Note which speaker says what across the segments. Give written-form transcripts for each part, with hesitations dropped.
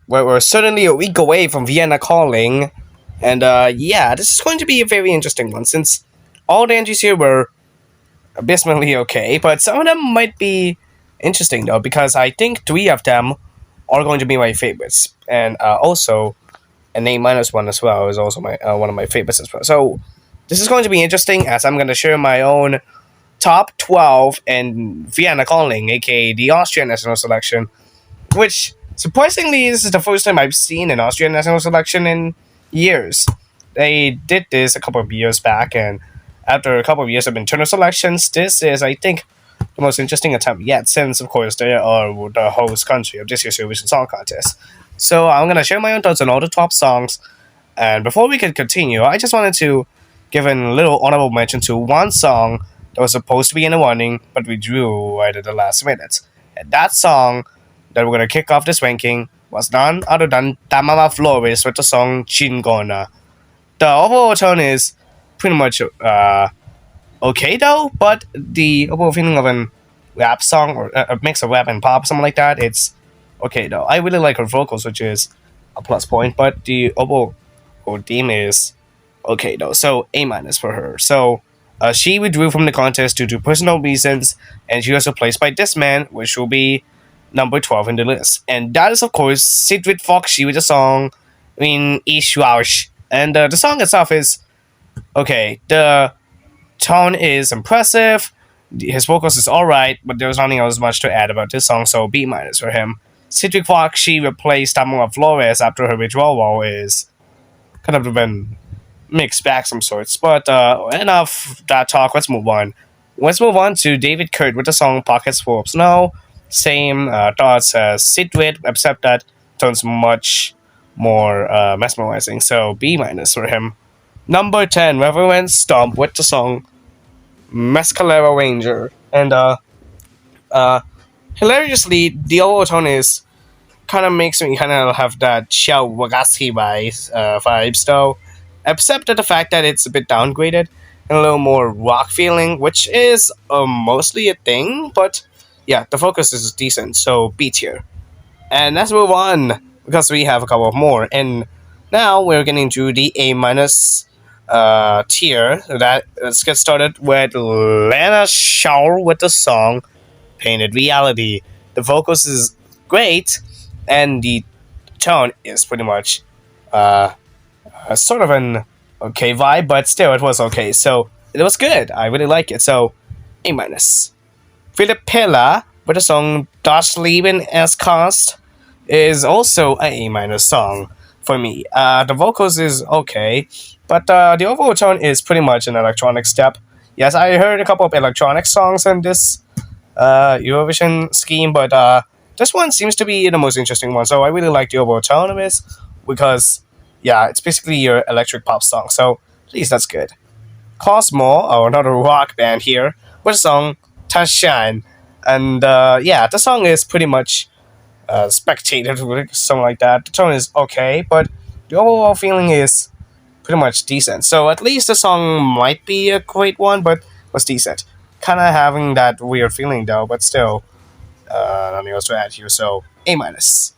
Speaker 1: we're certainly a week away from Vienna Calling, and yeah, this is going to be a very interesting one since all the entries here were abysmally okay, but some of them might be interesting though because I think three of them are going to be my favorites, and also an A-1 as well is also my one of my favorites as well. So this is going to be interesting as I'm going to share my own top 12 and Vienna Calling, aka the Austrian national selection, which surprisingly this is the first time I've seen an Austrian national selection in years. They did this a couple of years back, and after a couple of years of internal selections, this is, I think, the most interesting attempt yet, since, of course, they are the host country of this year's Eurovision Song Contest. So I'm going to share my own thoughts on all the top songs, and before we can continue, I just wanted to give a little honorable mention to one song that was supposed to be in the running, but we drew right at the last minute. And that song that we're going to kick off this ranking was none other than Tamara Flores with the song Chingona. The overall tone is pretty much okay though, but the overall feeling of a rap song or a mix of rap and pop, something like that, it's okay though. I really like her vocals, which is a plus point, but the overall theme is okay though. So A- for her. So she withdrew from the contest due to personal reasons, and she was replaced by this man, which will be number 12 in the list. And that is, of course, Sigrid Foxy with the song Ich Rausch. And the song itself is okay. The tone is impressive. His vocals is alright, but there's nothing else much to add about this song, so B- for him. Sigrid Foxy replaced Tamara Flores after her withdrawal is kind of been mixed bag some sorts. But enough that talk. Let's move on. Let's move on to David Kurt with the song Pockets Full of Snow. Same thoughts as Sigrid, except that tone's much more mesmerizing. So B- for him. Number 10, Reverend Stomp with the song Mescalero Ranger. And hilariously, the overall tone is kind of makes me kind of have that Xiao Wagaski vibes though. Except that the fact that it's a bit downgraded and a little more rock feeling, which is mostly a thing, but yeah, the focus is decent, so B tier. And let's move on because we have a couple of more. And now we're getting to the A minus tier. Let's get started with Lana Shaw with the song Painted Reality. The vocals is great, and the tone is pretty much sort of an okay vibe, but still it was okay. So it was good. I really like it. So A minus. Philippilla with the song Das Leben es Kost is also a A minus song for me. The vocals is okay, but the overall tone is pretty much an electronic step. Yes, I heard a couple of electronic songs in this Eurovision scheme, but this one seems to be the most interesting one. So I really like the overall tone of it because, yeah, it's basically your electric pop song. So at least that's good. Cosmo, another rock band here, with the song Tashan. And yeah, the song is pretty much spectated, something like that. The tone is okay, but the overall feeling is pretty much decent. So at least the song might be a great one, but was decent. Kind of having that weird feeling though, but still, nothing else to add here. So A minus.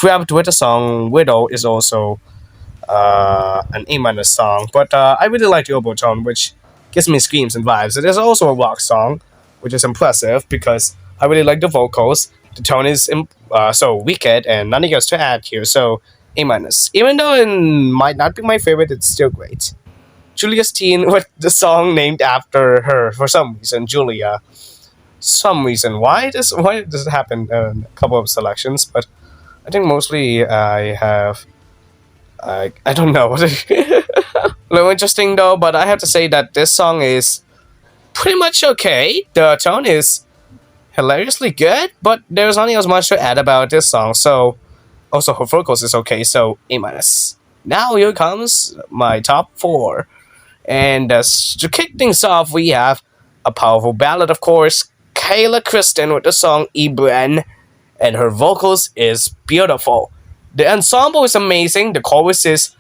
Speaker 1: Wrapped with the song Widow is also an A minus song, but I really like the overall tone, which gives me screams and vibes. It is also a rock song, which is impressive because I really like the vocals. The tone is so wicked, and nothing else to add here. So A minus. Even though it might not be my favorite, it's still great. Julia's Teen with the song named after her for some reason, Julia. Some reason why does it happen in a couple of selections, but I think mostly I don't know. A little interesting though, but I have to say that this song is pretty much okay. The tone is hilariously good, but there's not as much to add about this song. So also her vocals is okay. So A minus. Now here comes my top 4, and to kick things off, we have a powerful ballad, of course, Kayla Kristen with the song Ibren, and her vocals is beautiful. The ensemble is amazing, the chorus is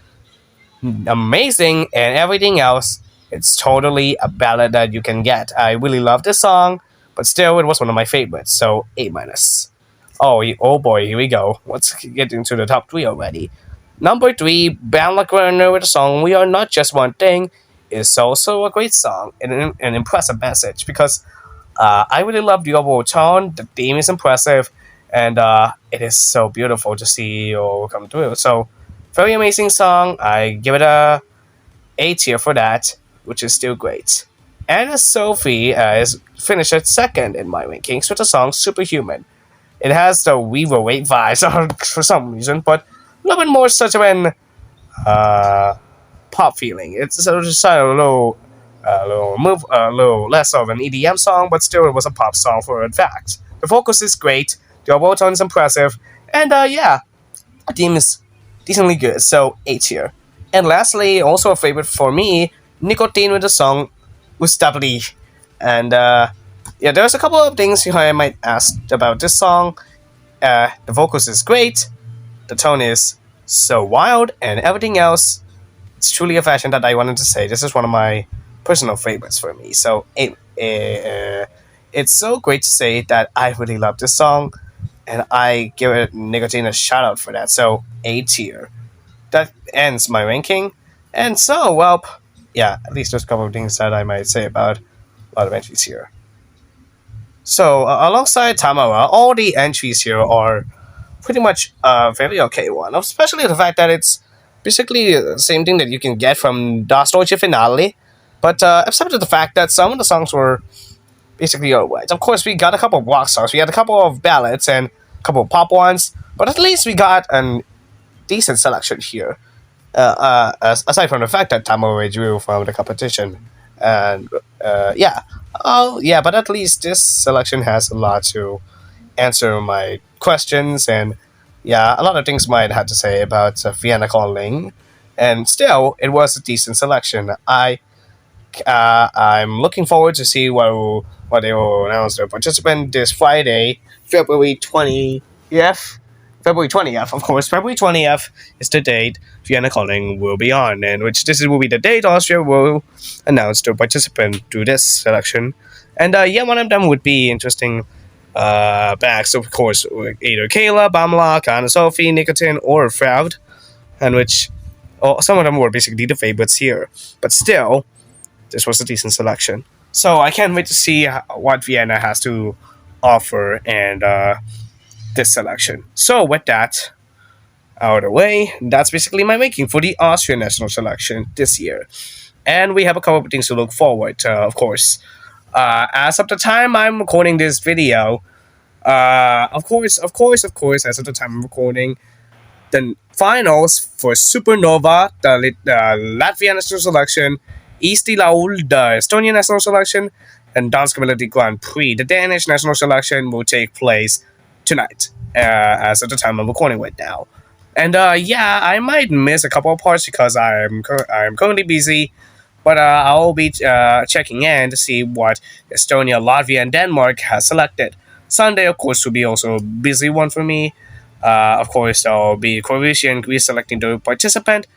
Speaker 1: amazing, and everything else, it's totally a ballad that you can get. I really love this song, but still, it was one of my favorites, so A minus. Oh boy, here we go. Let's get into the top three already. Number three, Band Like Werner with the song "We Are Not Just One Thing" is also a great song and an impressive message because I really love the overall tone. The theme is impressive, and it is so beautiful to see all come through. So, very amazing song. I give it a A tier for that, which is still great. And Sophie is finished at second in my rankings with the song "Superhuman." It has the We Will Wait vibes for some reason, but a little bit more such an uh, pop feeling. It's sort of just a little less of an EDM song, but still it was a pop song for a fact. The focus is great, the overall tone is impressive, and yeah, the theme is decently good. So A tier. And lastly, also a favorite for me, Nicotine with the song Ustabli. And yeah, there's a couple of things I might ask about this song. The vocals is great, the tone is so wild, and everything else. It's truly a fashion that I wanted to say. This is one of my personal favorites for me. So it's so great to say that I really love this song, and I give it Nicotine a shout out for that. So A tier. That ends my ranking. And so, well, yeah, at least there's a couple of things that I might say about a lot of entries here. So, alongside Tamara, all the entries here are pretty much a very okay one, especially the fact that it's basically the same thing that you can get from Das Deutsche Finale, but except for the fact that some of the songs were basically alright. Of course, we got a couple of rock songs, we had a couple of ballads, and a couple of pop ones, but at least we got a decent selection here. Aside from the fact that Tamara withdrew from the competition, and yeah, oh yeah, but at least this selection has a lot to answer my questions, and yeah, a lot of things might have to say about Vienna Calling, and still, it was a decent selection. I'm looking forward to see what they will announce their participant this Friday, February 20th. February 20th, of course. February 20th is the date Vienna Calling will be on, and which will be the date Austria will announce their participant to this selection. And yeah, one of them would be interesting backs, of course, either Kayla, Bamla, Kana Sophie, Nicotine, or Froud, and which some of them were basically the favorites here. But still, this was a decent selection. So I can't wait to see what Vienna has to offer and this selection. So with that out of the way, that's basically my ranking for the Austrian national selection this year. And we have a couple of things to look forward to, of course. As of the time I'm recording this video, of course, as of the time I'm recording, the finals for Supernova, the Latvian national selection, Eesti Laul, the Estonian national selection, and Danske Melodi Grand Prix, the Danish national selection, will take place tonight, as of the time I'm recording right now. And yeah, I might miss a couple of parts because I'm currently busy, but I'll be checking in to see what Estonia, Latvia, and Denmark has selected. Sunday, of course, will be also a busy one for me. Of course, I'll be Croatia and Greece selecting the participant.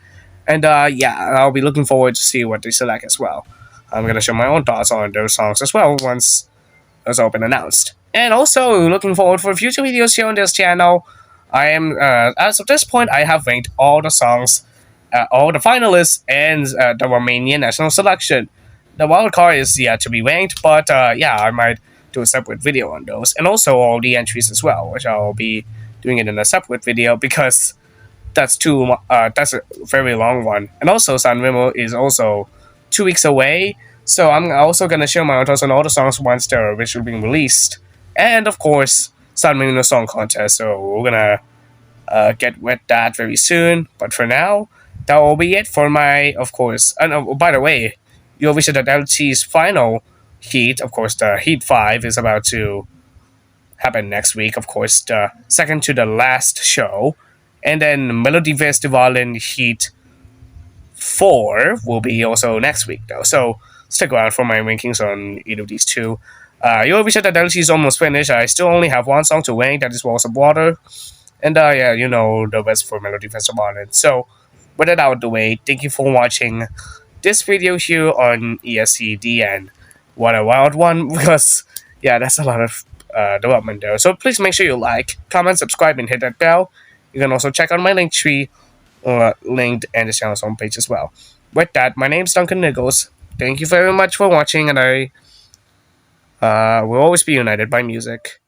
Speaker 1: And yeah, I'll be looking forward to see what they select as well. I'm going to share my own thoughts on those songs as well once it's all been announced. And also, looking forward for future videos here on this channel. I am, as of this point, I have ranked all the songs, all the finalists, and the Romanian national selection. The wild card is yet to be ranked, but yeah, I might do a separate video on those. And also all the entries as well, which I'll be doing it in a separate video because that's that's a very long one. And also, San Remo is also 2 weeks away, so I'm also gonna share my thoughts on all the songs once they're officially being released. And of course, San Marino Song Contest, so we're gonna get with that very soon. But for now, that will be it for my, of course. And by the way, Eurovision LT's final heat, of course, the Heat 5 is about to happen next week, of course, the second to the last show. And then Melody Festival in Heat 4 will be also next week, though. So stick around for my rankings on either of these two. Eurovision LT is almost finished. I still only have one song to rank, that is Walls of Water. And yeah, you know, the best for Melody Festival. And so, with that out of the way, thank you for watching this video here on ESC-DN. What a wild one, because, yeah, that's a lot of development there. So please make sure you like, comment, subscribe, and hit that bell. You can also check out my link tree linked in the channel's homepage as well. With that, my name's Duncan Nichols. Thank you very much for watching, and I will always be united by music.